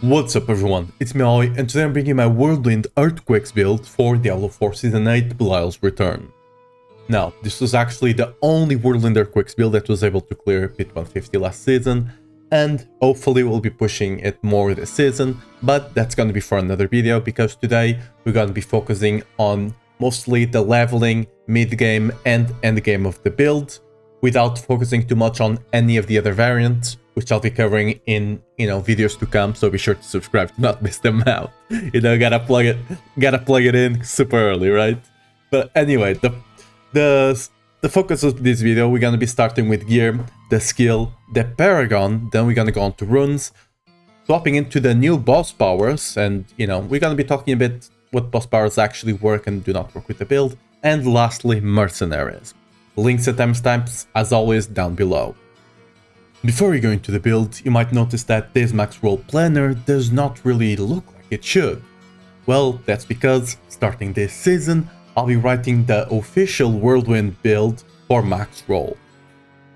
What's up everyone, it's me Ollie, and today I'm bringing my Whirlwind Earthquakes build for Diablo 4 Season 8 Belial's Return. Now, this was actually the only Whirlwind Earthquakes build that was able to clear Pit 150 last season, and hopefully we'll be pushing it more this season, but that's gonna be for another video because today we're gonna be focusing on mostly the leveling, mid-game and end-game of the build, without focusing too much on any of the other variants, which I'll be covering in, videos to come, so be sure to subscribe to not miss them out. Gotta plug it in super early, right? But anyway, the focus of this video, we're gonna be starting with gear, the skill, the Paragon, then we're gonna go on to runes, swapping into the new boss powers, and, we're gonna be talking a bit what boss powers actually work and do not work with the build, and lastly, Mercenaries. Links and timestamps, as always, down below. Before we go into the build, you might notice that this max roll planner does not really look like it should. Well, that's because, starting this season, I'll be writing the official Whirlwind build for max roll.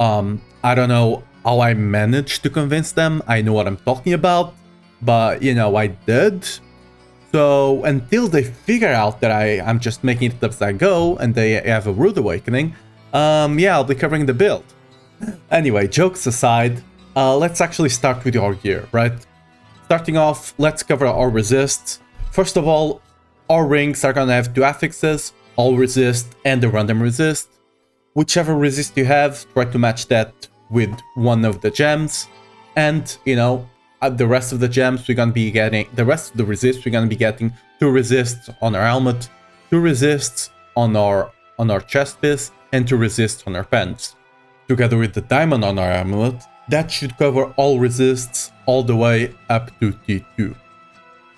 I don't know how I managed to convince them I know what I'm talking about, but, I did. So, until they figure out that I'm just making it up as I go, and they have a rude awakening, I'll be covering the build. Anyway, jokes aside, let's actually start with our gear, right? Starting off, let's cover our resists. First of all, our rings are gonna have two affixes, all resist and a random resist. Whichever resist you have, try to match that with one of the gems. And, the rest of the gems, we're gonna be getting, the rest of the resists, we're gonna be getting two resists on our helmet, two resists on our chest piece, and two resists on our pants. Together with the diamond on our amulet, that should cover all resists all the way up to T2.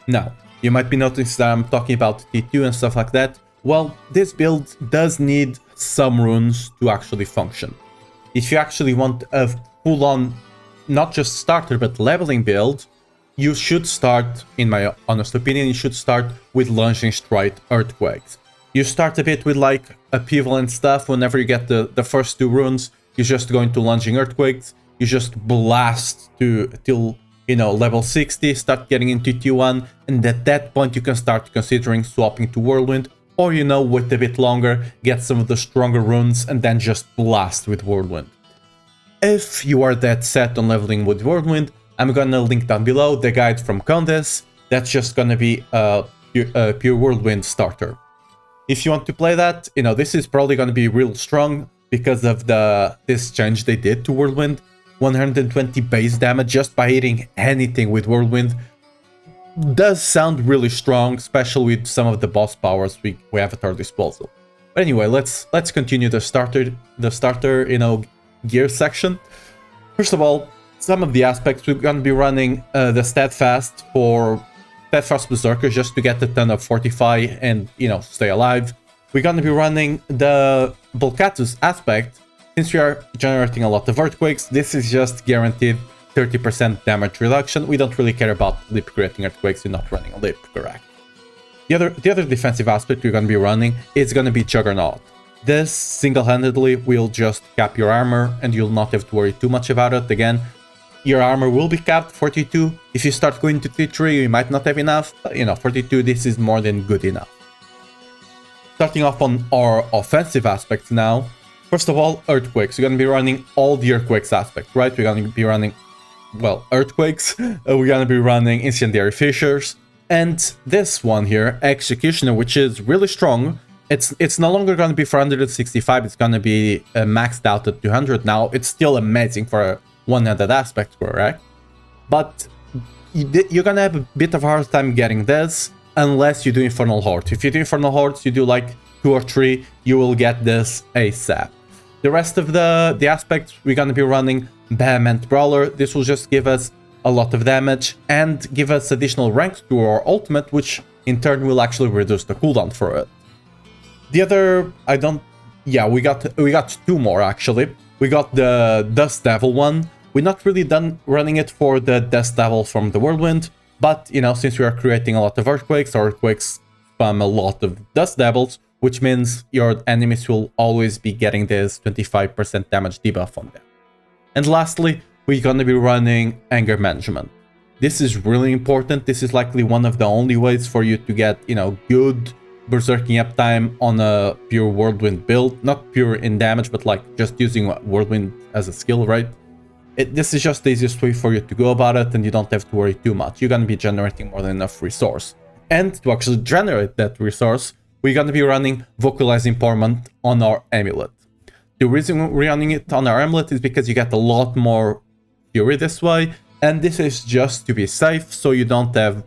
Now, you might be noticing that I'm talking about T2 and stuff like that. Well, this build does need some runes to actually function. If you actually want a full-on, not just starter, but leveling build, you should start, in my honest opinion, you should start with lunging straight earthquakes. You start a bit with like upheaval and stuff. Whenever you get the first two runes, you just go into lunging earthquakes, you just blast till level 60, start getting into T1, and at that point you can start considering swapping to Whirlwind, or wait a bit longer, get some of the stronger runes, and then just blast with Whirlwind. If you are that set on leveling with Whirlwind, I'm gonna link down below the guide from Condes. That's just gonna be a pure Whirlwind starter. If you want to play that, this is probably gonna be real strong, because of this change they did to Whirlwind. 120 base damage just by hitting anything with Whirlwind does sound really strong, especially with some of the boss powers we have at our disposal. But anyway, let's continue the starter gear section. First of all, some of the aspects we're gonna be running the Steadfast Berserker just to get a ton of Fortify and stay alive. We're gonna be running the Volcatus aspect. Since we are generating a lot of earthquakes, this is just guaranteed 30% damage reduction. We don't really care about lip creating earthquakes, you're not running a lip, correct? The other defensive aspect we're gonna be running is gonna be Juggernaut. This single-handedly will just cap your armor and you'll not have to worry too much about it. Again, your armor will be capped 42. If you start going to T3, you might not have enough, but 42, this is more than good enough. Starting off on our offensive aspects now. First of all, earthquakes. We're going to be running all the earthquakes aspects, right? We're going to be running, earthquakes. We're going to be running incendiary fissures. And this one here, Executioner, which is really strong. It's no longer going to be 465. It's going to be maxed out at 200 now. It's still amazing for a one-handed aspect, correct? But you're going to have a bit of a hard time getting this, unless you do Infernal Hordes. If you do Infernal Hordes, you do like 2 or 3, you will get this ASAP. The rest of the aspects, we're gonna be running Behemoth Brawler. This will just give us a lot of damage and give us additional ranks to our ultimate, which in turn will actually reduce the cooldown for it. The other, we got 2 more actually. We got the Dust Devil one. We're not really done running it for the Dust Devil from the Whirlwind. But, since we are creating a lot of earthquakes spam a lot of Dust Devils, which means your enemies will always be getting this 25% damage debuff on them. And lastly, we're gonna be running Anger Management. This is really important. This is likely one of the only ways for you to get, good berserking uptime on a pure Whirlwind build. Not pure in damage, but like just using Whirlwind as a skill, right? This is just the easiest way for you to go about it, and you don't have to worry too much. You're going to be generating more than enough resource. And to actually generate that resource, we're going to be running Vocalize Empowerment on our Amulet. The reason we're running it on our Amulet is because you get a lot more Fury this way, and this is just to be safe, so you don't have,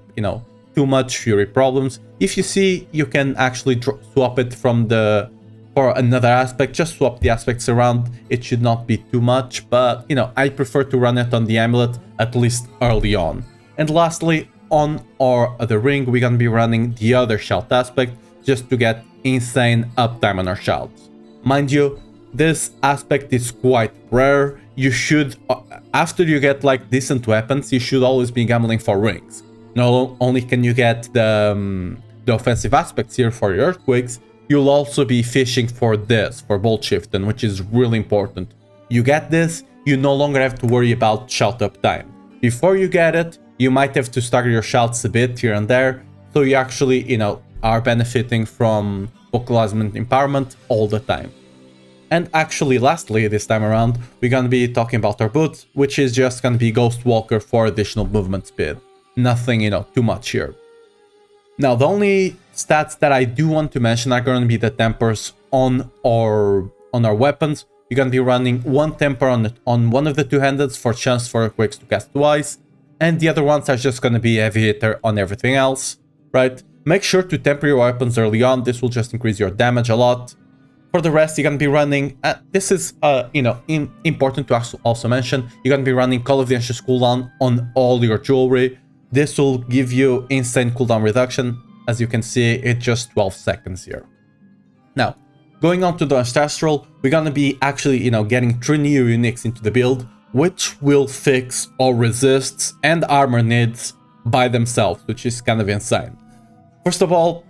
too much Fury problems. If you see, you can actually swap it for another aspect. Just swap the aspects around. It should not be too much, but, I prefer to run it on the Amulet, at least early on. And lastly, on our other ring, we're going to be running the other shout aspect, just to get insane uptime on our shouts. Mind you, this aspect is quite rare. You should, after you get like decent weapons, you should always be gambling for rings. Not only can you get the offensive aspects here for your earthquakes, you'll also be fishing for this, for Bolt Shiften, which is really important. You get this, you no longer have to worry about shout uptime. Before you get it, you might have to stagger your shouts a bit here and there, so you actually, are benefiting from Vocalizement Empowerment all the time. And actually, lastly, this time around, we're going to be talking about our boot, which is just going to be Ghost Walker for additional movement speed. Nothing, too much here. Now, the only stats that I do want to mention are going to be the tempers on our weapons. You're going to be running one temper on one of the two-handeds for chance for Earthquakes to cast twice, and the other ones are just going to be heavy hitter on everything else, right? Make sure to temper your weapons early on. This will just increase your damage a lot. For the rest, you're going to be running, this is, important to also mention, you're going to be running Call of the Ancients cooldown on all your jewelry. This will give you insane cooldown reduction. As you can see, it's just 12 seconds here. Now, going on to the Ancestral, we're going to be actually, getting 3 new uniques into the build, which will fix all resists and armor needs by themselves, which is kind of insane. First of all,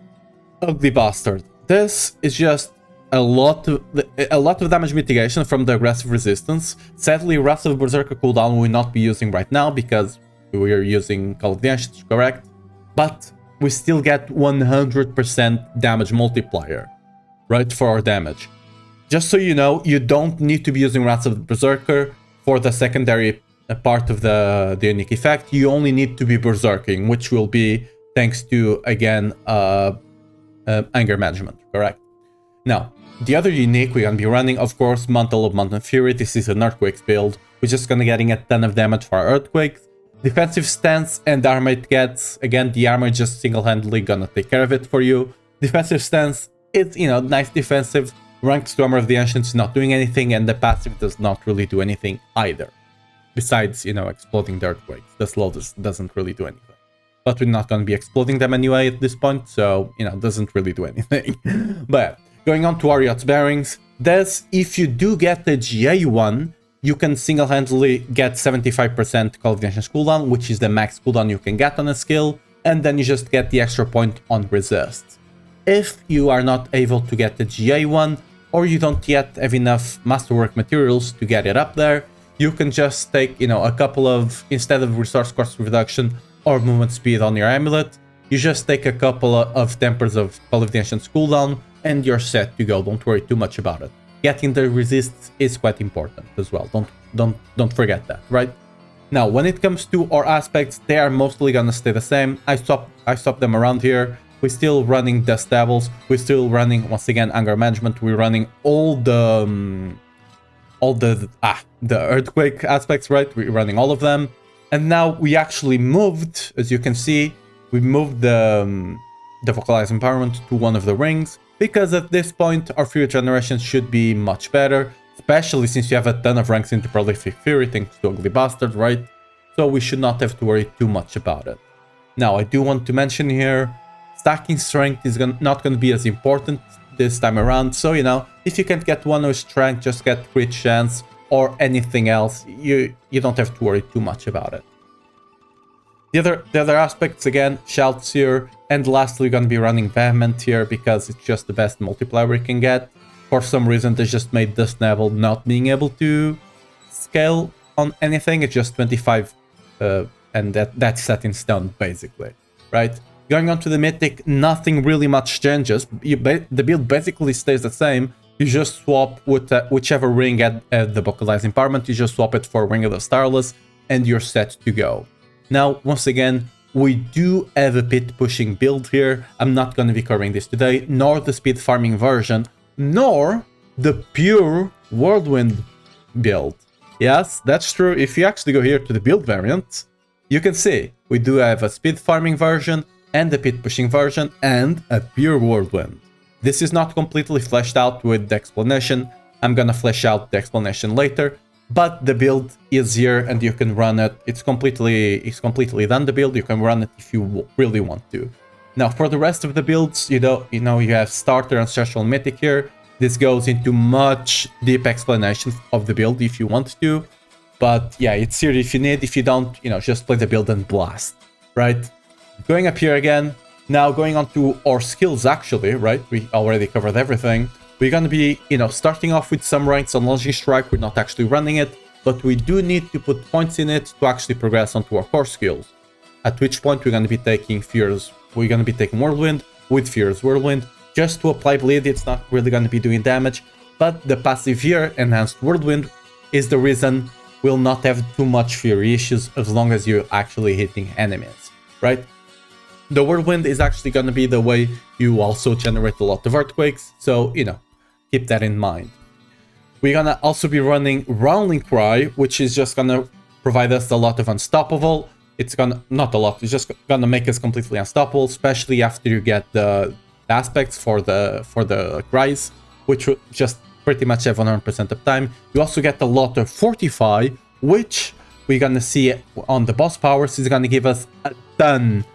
Ugly Bastard. This is just a lot of damage mitigation from the aggressive resistance. Sadly, Wrath of Berserker cooldown we will not be using right now because we are using Call of the Ancients, correct? But we still get 100% damage multiplier, right, for our damage. Just so you know, you don't need to be using Wrath of Berserker for the secondary part of the unique effect. You only need to be Berserking, which will be thanks to, again, anger management, correct? Now, the other unique we're going to be running, of course, Mantle of Mountain Fury. This is an Earthquakes build. We're just going to getting a ton of damage for our Earthquakes. Defensive stance and armor it gets. Again, the armor just single-handedly gonna take care of it for you. Defensive stance, it's, nice defensive. Ranks to Armor of the Ancients not doing anything, and the passive does not really do anything either. Besides, exploding the Earthquakes. The slow doesn't really do anything. But we're not gonna be exploding them anyway at this point, so, doesn't really do anything. But going on to Ariot's Bearings, this, if you do get the GA one, you can single-handedly get 75% Call of the Ancients cooldown, which is the max cooldown you can get on a skill, and then you just get the extra point on resist. If you are not able to get the GA one, or you don't yet have enough masterwork materials to get it up there, you can just take, a couple of, instead of resource cost reduction or movement speed on your amulet, you just take a couple of tempers of Call of the Ancients cooldown, and you're set to go. Don't worry too much about it. Getting the resists is quite important as well. Don't forget that, right? Now, when it comes to our aspects, they are mostly gonna stay the same. I swap them around here. We're still running Dust Devils. We're still running, once again, Anger Management. We're running all the Earthquake aspects, right? We're running all of them. And now we actually moved, as you can see, we moved the Vocalize Empowerment to one of the rings, because at this point our Fury generation should be much better, especially since you have a ton of ranks into Prolific Fury thanks to Ugly Bastard, right? So we should not have to worry too much about it. Now, I do want to mention here, stacking strength is not going to be as important this time around, so if you can't get one with strength, just get crit chance or anything else. You don't have to worry too much about it. The other aspects, again, shouts here, and lastly, we're going to be running Vehement here because it's just the best multiplier we can get. For some reason, they just made Dust Devil not being able to scale on anything. It's just 25 and that's set in stone, basically, right? Going on to the Mythic, nothing really much changes. The build basically stays the same. You just swap with whichever ring at the Vocalized Empowerment, you just swap it for Ring of the Starless, and you're set to go. Now, once again, we do have a pit pushing build here. I'm not going to be covering this today, nor the speed farming version, nor the pure Whirlwind build. Yes, that's true. If you actually go here to the build variant, you can see we do have a speed farming version and a pit pushing version and a pure Whirlwind. This is not completely fleshed out with the explanation. I'm gonna flesh out the explanation later, but the build is here and you can run it. It's completely done, the build. You can run it if you really want to. Now, for the rest of the builds, you have Starter, Ancestral, and Mythic here. This goes into much deep explanation of the build if you want to. But yeah, it's here if you need. If you don't, just play the build and blast, right? Going up here again. Now going on to our skills, actually, right? We already covered everything. We're going to be, starting off with some ranks on Launching Strike. We're not actually running it, but we do need to put points in it to actually progress onto our core skills. At which point we're going to be taking Fears. We're going to be taking Whirlwind with Fears Whirlwind just to apply bleed. It's not really going to be doing damage, but the passive here, Enhanced Whirlwind, is the reason we'll not have too much Fury issues as long as you're actually hitting enemies, right? The Whirlwind is actually going to be the way you also generate a lot of Earthquakes, so, keep that in mind. We're going to also be running Rowling Cry, which is just going to provide us a lot of Unstoppable. It's not a lot, it's just going to make us completely unstoppable, especially after you get the aspects for the cries, which will just pretty much have 100% of time. You also get a lot of Fortify, which we're going to see on the boss powers is going to give us a ton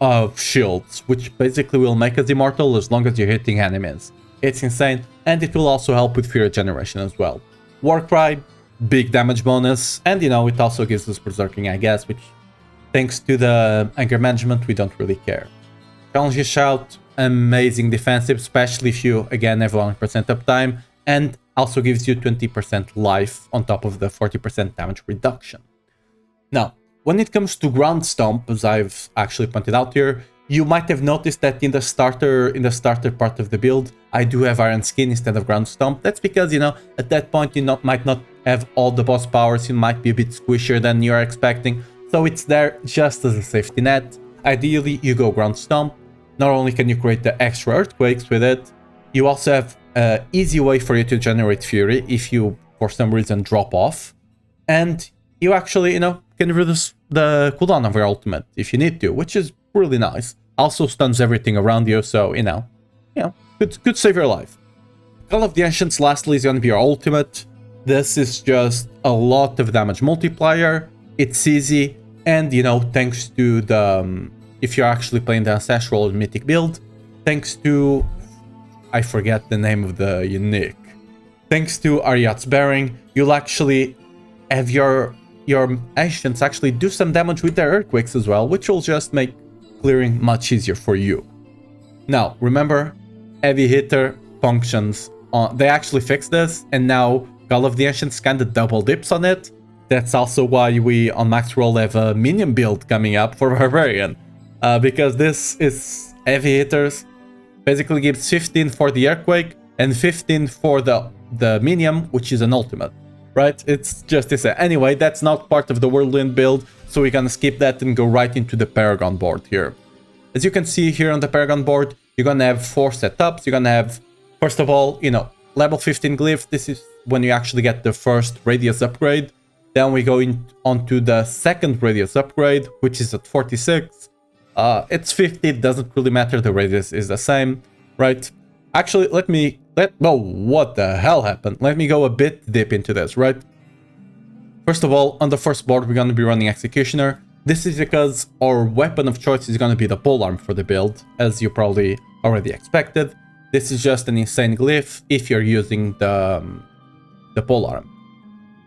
of shields, which basically will make us immortal as long as you're hitting enemies. It's insane, and it will also help with fear generation as well. Warcry, big damage bonus, and it also gives us Berserking, I guess, which thanks to the anger management, we don't really care. Challenge Shout, amazing defensive, especially if you again have 100% uptime, and also gives you 20% life on top of the 40% damage reduction. Now, when it comes to Ground Stomp, as I've actually pointed out here, you might have noticed that in the starter part of the build, I do have Iron Skin instead of Ground Stomp. That's because, at that point you might not have all the boss powers, you might be a bit squishier than you're expecting, so it's there just as a safety net. Ideally, you go Ground Stomp. Not only can you create the extra Earthquakes with it, you also have an easy way for you to generate Fury if you, for some reason, drop off. And you actually, can reduce the cooldown of your ultimate if you need to, which is really nice. Also stuns everything around you, so, could save your life. Call of the Ancients, lastly, is going to be your ultimate. This is just a lot of damage multiplier. It's easy, and, thanks to the... if you're actually playing the Ancestral and Mythic build, thanks to... I forget the name of the unique. Thanks to Ariat's Bearing, you'll actually have your Ancients actually do some damage with their Earthquakes as well, which will just make clearing much easier for you. Now, remember, Heavy Hitter functions on... They actually fixed this, and now Call of the Ancients kind of double dips on it. That's also why we, on Max Roll, have a minion build coming up for Barbarian. Because this is Heavy Hitters, basically gives 15 for the Earthquake and 15 for the minion, which is an ultimate, right? It's just this. Anyway, that's not part of the Whirlwind build, so we're gonna skip that and go right into the Paragon board here. As you can see here on the Paragon board, you're gonna have 4 setups. You're gonna have, first of all, level 15 Glyph. This is when you actually get the first Radius upgrade. Then we go onto the second Radius upgrade, which is at 46. It's 50, it doesn't really matter, the radius is the same, right? Actually, what the hell happened? Let me go a bit deep into this, right? First of all, on the first board, we're going to be running Executioner. This is because our weapon of choice is going to be the polearm for the build, as you probably already expected. This is just an insane glyph if you're using the polearm.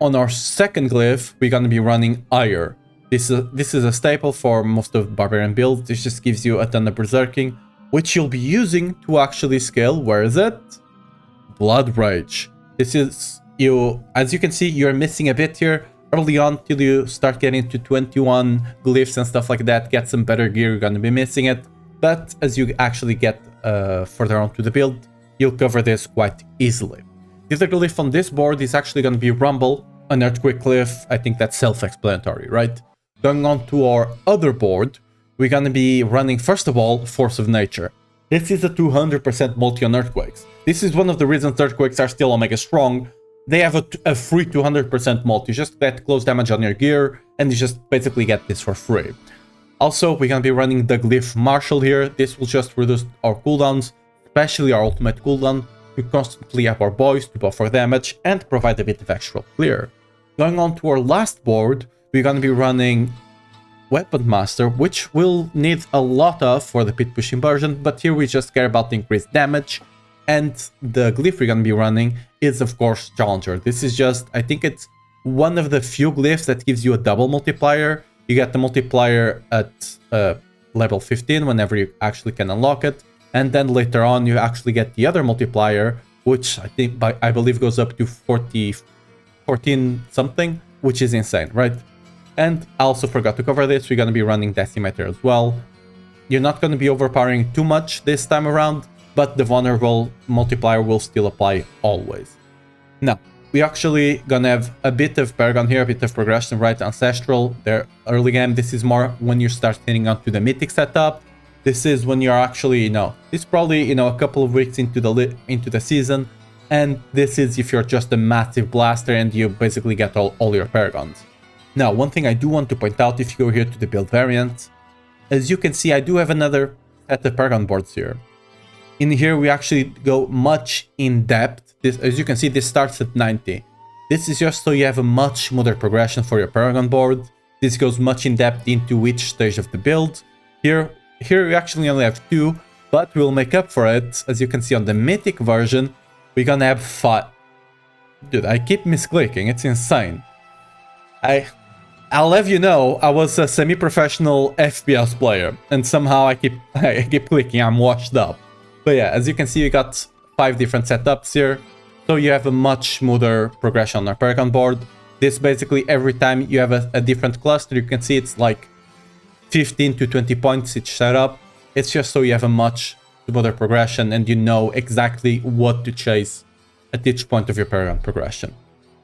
On our second glyph, we're going to be running Ire. This is a staple for most of Barbarian builds. This just gives you a ton of Berserking, which you'll be using to actually scale. Where is it? Blood Rage. This is as you can see, you're missing a bit here. early on till you start getting to 21 glyphs and stuff like that, get some better gear, you're going to be missing it. But as you actually get further on to the build, you'll cover this quite easily. The other glyph on this board is actually going to be Rumble, an Earthquake glyph. I think that's self-explanatory, right? Going on to our other board, we're going to be running, first of all, Force of Nature. This is a 200% multi on Earthquakes. This is one of the reasons Earthquakes are still Omega Strong. They have a free 200% multi. You just get close damage on your gear, and you just basically get this for free. Also, we're going to be running the glyph Marshal here. This will just reduce our cooldowns, especially our ultimate cooldown, to constantly up our boys to buff our damage and provide a bit of extra clear. Going on to our last board, we're going to be running Weapon Master, which we'll need a lot of for the pit pushing version, but here we just care about the increased damage. And the glyph we're going to be running is, of course, Challenger. This is just, I think it's one of the few glyphs that gives you a double multiplier. You get the multiplier at level 15 whenever you actually can unlock it. And then later on, you actually get the other multiplier, which I believe goes up to 14 something, which is insane, right? And I also forgot to cover this. We're going to be running Decimator as well. You're not going to be overpowering too much this time around, but the vulnerable multiplier will still apply always. Now, we actually gonna have a bit of Paragon here, a bit of progression, right? Ancestral, their early game. This is more when you start hitting onto the Mythic setup. This is when you're actually, it's probably, a couple of weeks into the season. And this is if you're just a massive blaster and you basically get all your Paragons. Now, one thing I do want to point out, if you go here to the build variant, as you can see, I do have another set of Paragon boards here. In here, we actually go much in depth. As you can see, this starts at 90. This is just so you have a much smoother progression for your Paragon board. This goes much in depth into each stage of the build. Here we actually only have 2, but we'll make up for it. As you can see on the Mythic version, we're gonna have 5. Dude, I keep misclicking. It's insane. I'll have you know, I was a semi-professional FPS player, and somehow I keep clicking. I'm washed up. But yeah, as you can see, we got 5 different setups here, so you have a much smoother progression on our Paragon board. This basically, every time you have a different cluster, you can see it's like 15 to 20 points each setup. It's just so you have a much smoother progression and you know exactly what to chase at each point of your Paragon progression.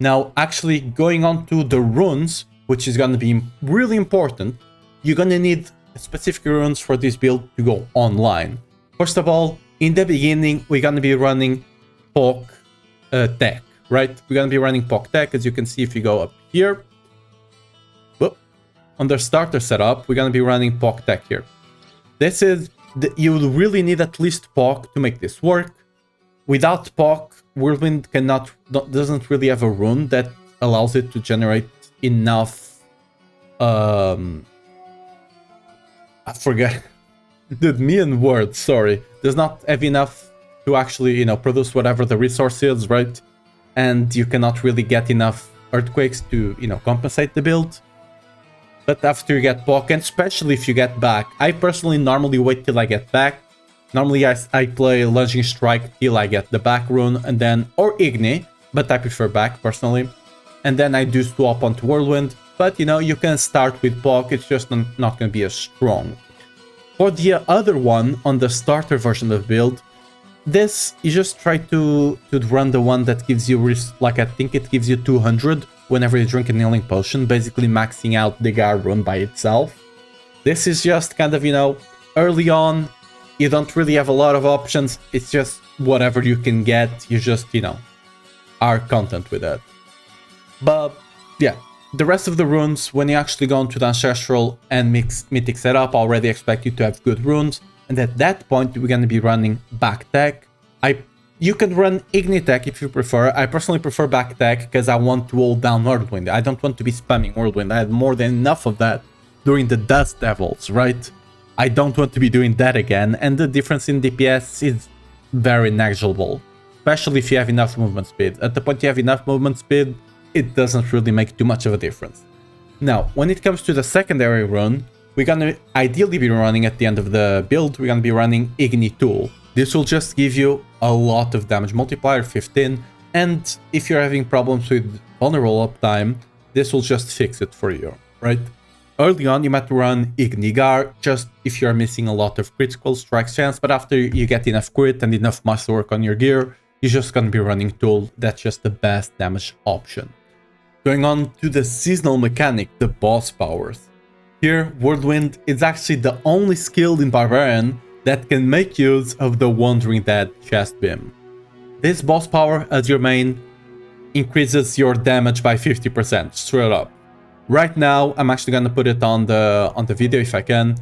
Now, actually going on to the runes, which is going to be really important, you're going to need specific runes for this build to go online. First of all, in the beginning, we're going to be running POC Tech, right? We're going to be running POC Tech, as you can see if you go up here. Whoop. Under starter setup, we're going to be running POC Tech here. This is, you really need at least POC to make this work. Without POC, Whirlwind doesn't really have a rune that allows it to generate enough, I forget. Dude, me and words, sorry. Does not have enough to actually, produce whatever the resource is, right? And you cannot really get enough earthquakes to, compensate the build. But after you get POC, and especially if you get back, I personally normally wait till I get back. Normally I play Lunging Strike till I get the back rune, and then, or Igni, but I prefer back personally. And then I do swap onto Whirlwind, but you can start with POC, it's just not going to be as strong. For the other one, on the starter version of the build, this, you just try to run the one that gives you, like I think it gives you 200 whenever you drink a healing potion, basically maxing out the Gar rune by itself. This is just kind of, early on, you don't really have a lot of options, it's just whatever you can get, you just, are content with it. But, yeah. The rest of the runes, when you actually go into the Ancestral and Mythic setup, I already expect you to have good runes. And at that point, we're going to be running back tech. You can run Ignitech if you prefer. I personally prefer back tech because I want to hold down Whirlwind. I don't want to be spamming Whirlwind. I had more than enough of that during the Dust Devils, right? I don't want to be doing that again. And the difference in DPS is very negligible, especially if you have enough movement speed. At the point you have enough movement speed, it doesn't really make too much of a difference. Now, when it comes to the secondary rune, we're gonna ideally be running at the end of the build, we're gonna be running Igni Tool. This will just give you a lot of damage multiplier, 15, and if you're having problems with vulnerable uptime, this will just fix it for you, right? Early on, you might run Ignigar, just if you're missing a lot of critical strike chance, but after you get enough crit and enough masterwork on your gear, you're just gonna be running Tool. That's just the best damage option. Going on to the seasonal mechanic, the boss powers. Here, Whirlwind is actually the only skill in Barbarian that can make use of the Wandering Dead chest beam. This boss power as your main increases your damage by 50% straight up. Right now, I'm actually gonna put it on the video if I can.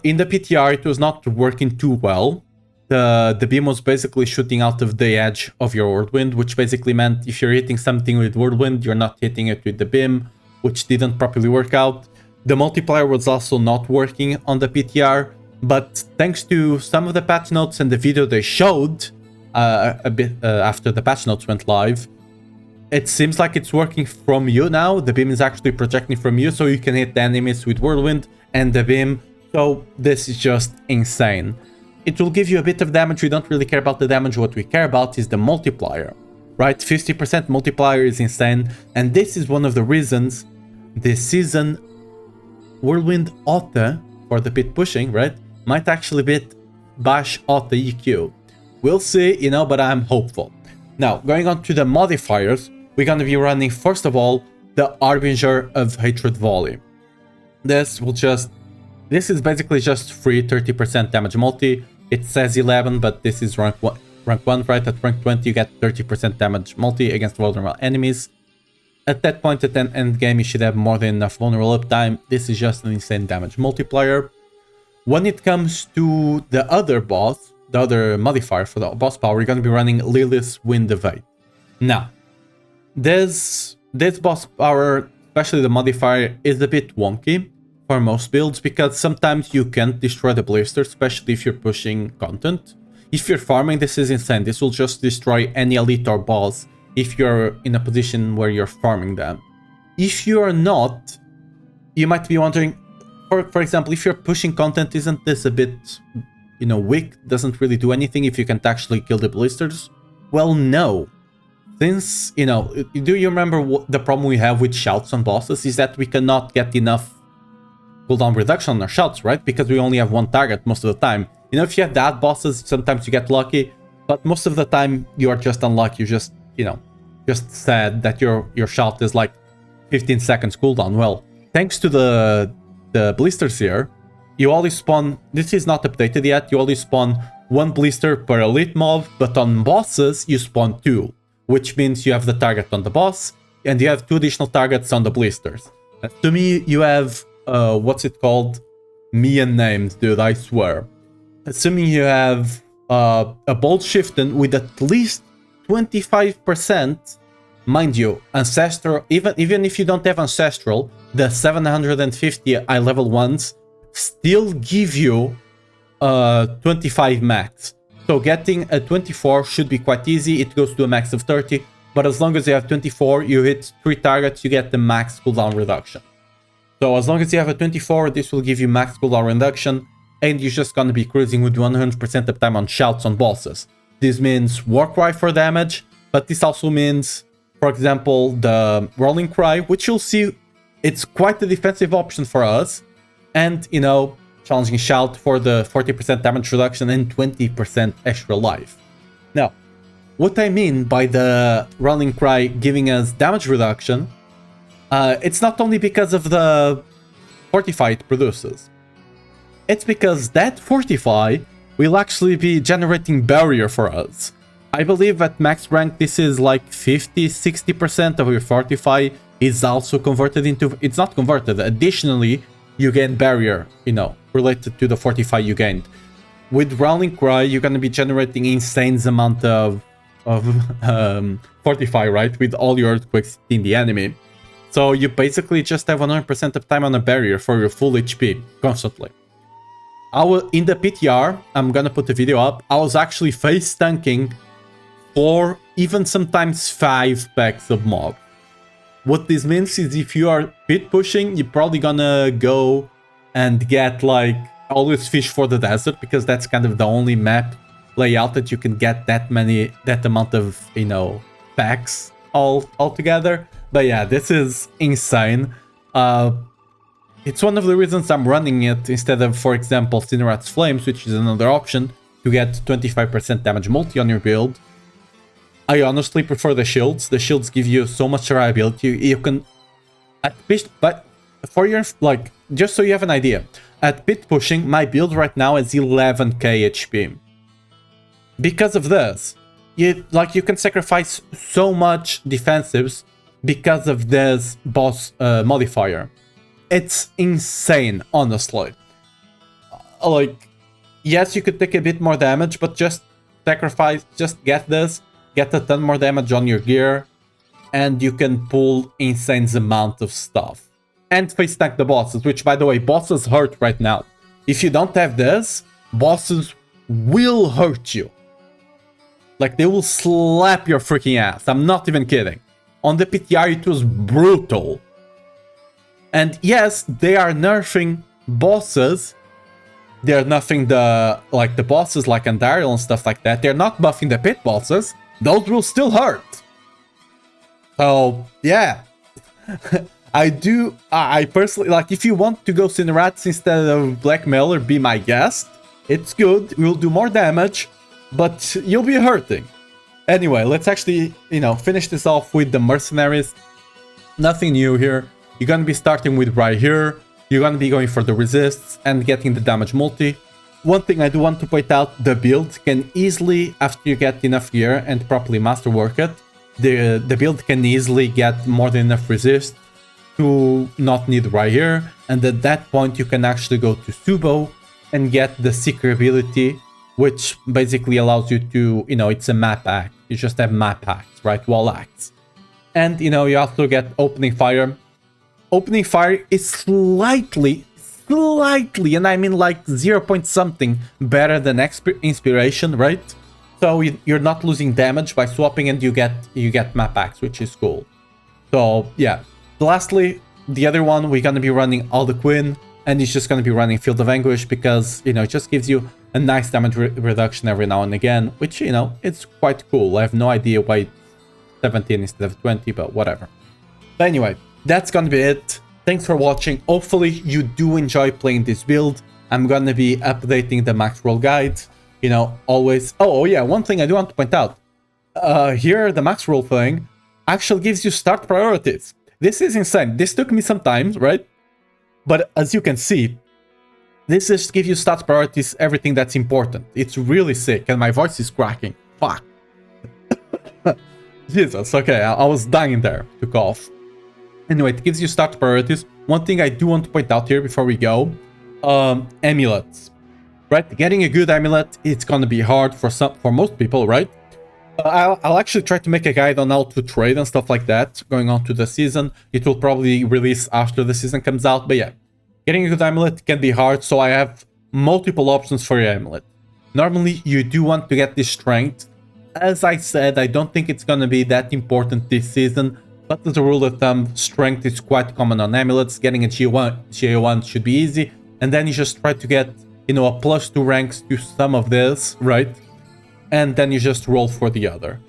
In the PTR, it was not working too well. The beam was basically shooting out of the edge of your Whirlwind, which basically meant if you're hitting something with Whirlwind, you're not hitting it with the beam, which didn't properly work out. The multiplier was also not working on the PTR, but thanks to some of the patch notes and the video they showed a bit after the patch notes went live, it seems like it's working from you now. The beam is actually projecting from you, so you can hit the enemies with Whirlwind and the beam. So this is just insane. It will give you a bit of damage. We don't really care about the damage. What we care about is the multiplier, right? 50% multiplier is insane. And this is one of the reasons this season Whirlwind auto for the pit pushing, right, might actually beat Bash auto EQ. We'll see, you know, but I'm hopeful. Now, going on to the modifiers, we're going to be running, first of all, the Harbinger of Hatred Volley. This is basically just free 30% damage multi. It says 11, but this is rank 1, right? At rank 20, you get 30% damage multi against vulnerable enemies. At that point, at the end game, you should have more than enough vulnerable uptime. This is just an insane damage multiplier. When it comes to the other boss, the other modifier for the boss power, you're going to be running Lilith's Wind of Hate. Now, this boss power, especially the modifier, is a bit wonky for most builds because sometimes you can't destroy the blisters, especially if you're pushing content. If you're farming, this is insane. This will just destroy any elite or boss if you're in a position where you're farming them. If you are not, you might be wondering, for example, if you're pushing content, isn't this a bit, you know, weak? Doesn't really do anything if you can't actually kill the blisters? Well, no. Since, you know, do you remember what the problem we have with shouts on bosses is that we cannot get enough cooldown reduction on our shouts, right? Because we only have one target most of the time. You know, if you have that bosses, sometimes you get lucky, but most of the time you are just unlucky. You just, you know, just sad that your shout is like 15 seconds cooldown. Well, thanks to the blisters here, you always spawn, this is not updated yet, you always spawn one blister per elite mob, but on bosses you spawn two, which means you have the target on the boss and you have two additional targets on the blisters. To me, you have what's it called? Me and names, dude, I swear. Assuming you have a bolt shifting with at least 25%, mind you, ancestral, even if you don't have ancestral, the 750 eye level ones still give you 25 max. So getting a 24 should be quite easy. It goes to a max of 30, but as long as you have 24, you hit 3 targets, you get the max cooldown reduction. So as long as you have a 24, this will give you max cooldown reduction, and you're just gonna be cruising with 100% uptime on shouts on bosses. This means Warcry for damage, but this also means, for example, the Rolling Cry, which you'll see, it's quite a defensive option for us, and, you know, Challenging Shout for the 40% damage reduction and 20% extra life. Now, what I mean by the Rolling Cry giving us damage reduction, it's not only because of the Fortify it produces. It's because that Fortify will actually be generating barrier for us. I believe at max rank this is like 50-60% of your Fortify is also converted into... It's not converted. Additionally, you gain barrier, you know, related to the Fortify you gained. With Rolling Cry, you're going to be generating insane amount of Fortify, right? With all your earthquakes in the enemy. So you basically just have 100% of time on a barrier for your full HP constantly. In the PTR, I'm gonna put the video up, I was actually face tanking 4, even sometimes 5 packs of mob. What this means is if you are pit pushing, you're probably gonna go and get like, always fish for the desert, because that's kind of the only map layout that you can get that amount of, you know, packs all together. But yeah, this is insane. It's one of the reasons I'm running it instead of, for example, Cinerat's Flames, which is another option to get 25% damage multi on your build. I honestly prefer the shields. The shields give you so much reliability. You can, at pit, but for your, like, just so you have an idea, at pit pushing, my build right now is 11k HP. Because of this, you can sacrifice so much defensives because of this boss modifier. It's insane, honestly. Like, yes, you could take a bit more damage, but just sacrifice, just get this, get a ton more damage on your gear, and you can pull insane amount of stuff. And face tank the bosses, which, by the way, bosses hurt right now. If you don't have this, bosses will hurt you. Like, they will slap your freaking ass. I'm not even kidding. On the PTR, it was brutal. And yes, they are nerfing bosses. They're nerfing the bosses like Andariel and stuff like that. They're not buffing the pit bosses. Those will still hurt. So, yeah. I personally, like, if you want to go Cinerats instead of Black Mailer, be my guest. It's good. We'll do more damage, but you'll be hurting. Anyway, let's actually, finish this off with the Mercenaries. Nothing new here. You're going to be starting with right here. You're going to be going for the resists and getting the damage multi. One thing I do want to point out, the build can easily, after you get enough gear and properly masterwork it, the build can easily get more than enough resist to not need right here. And at that point, you can actually go to Subo and get the Seeker ability, which basically allows you to, it's a map act. You just have map acts, right? Wall acts. And, you also get Opening Fire. Opening Fire is slightly, and I mean like 0 point something better than Inspiration, right? So you're not losing damage by swapping, and you get map acts, which is cool. So yeah. Lastly, the other one, we're gonna be running Aldequin, and it's just gonna be running Field of Anguish because, it just gives you a nice damage reduction every now and again, which, it's quite cool. I have no idea why it's 17 instead of 20, but whatever. But anyway, that's gonna be it. Thanks for watching. Hopefully you do enjoy playing this build. I'm gonna be updating the max roll guide, always. Oh yeah, one thing I do want to point out. Here, the max roll thing actually gives you start priorities. This is insane. This took me some time, right? But as you can see, this just gives you start priorities, everything that's important. It's really sick, and my voice is cracking. Fuck. Jesus, okay, I was dying there to cough. Anyway, it gives you start priorities. One thing I do want to point out here before we go, amulets, right? Getting a good amulet, it's gonna be hard for most people, right? I'll actually try to make a guide on how to trade and stuff like that going on to the season. It will probably release after the season comes out, but yeah, getting a good amulet can be hard, so I have multiple options for your amulet. Normally, you do want to get this strength. As I said, I don't think it's gonna be that important this season. But as a rule of thumb, strength is quite common on amulets. Getting a GA1 should be easy. And then you just try to get, a +2 ranks to some of this, right? And then you just roll for the other.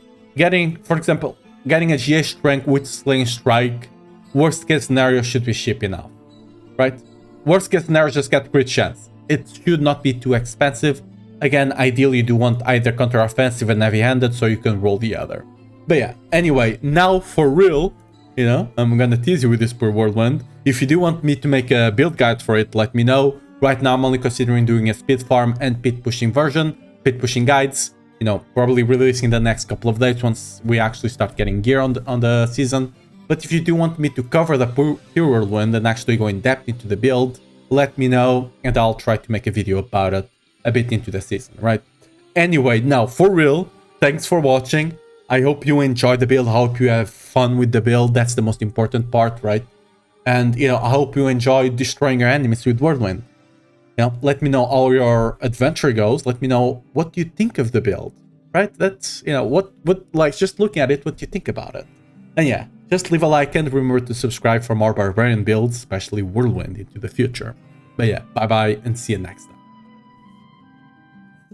For example, getting a GA strength with Slaying Strike, worst case scenario should be cheap enough, right? Worst case scenario, just get crit chance. It should not be too expensive. Again, ideally you do want either counter-offensive and heavy-handed so you can roll the other. But yeah, anyway, now for real, I'm gonna tease you with this poor Whirlwind. If you do want me to make a build guide for it, let me know. Right now I'm only considering doing a speed farm and pit pushing version, pit pushing guides, probably releasing the next couple of days once we actually start getting gear on the season. But if you do want me to cover the pure Whirlwind and actually go in depth into the build, let me know and I'll try to make a video about it a bit into the season, right? Anyway, now for real, thanks for watching. I hope you enjoy the build. I hope you have fun with the build. That's the most important part, right? And, I hope you enjoy destroying your enemies with Whirlwind. Let me know how your adventure goes. Let me know what you think of the build, right? That's, just looking at it, what you think about it. And yeah, just leave a like and remember to subscribe for more Barbarian builds, especially Whirlwind into the future. But yeah, bye-bye and see you next time.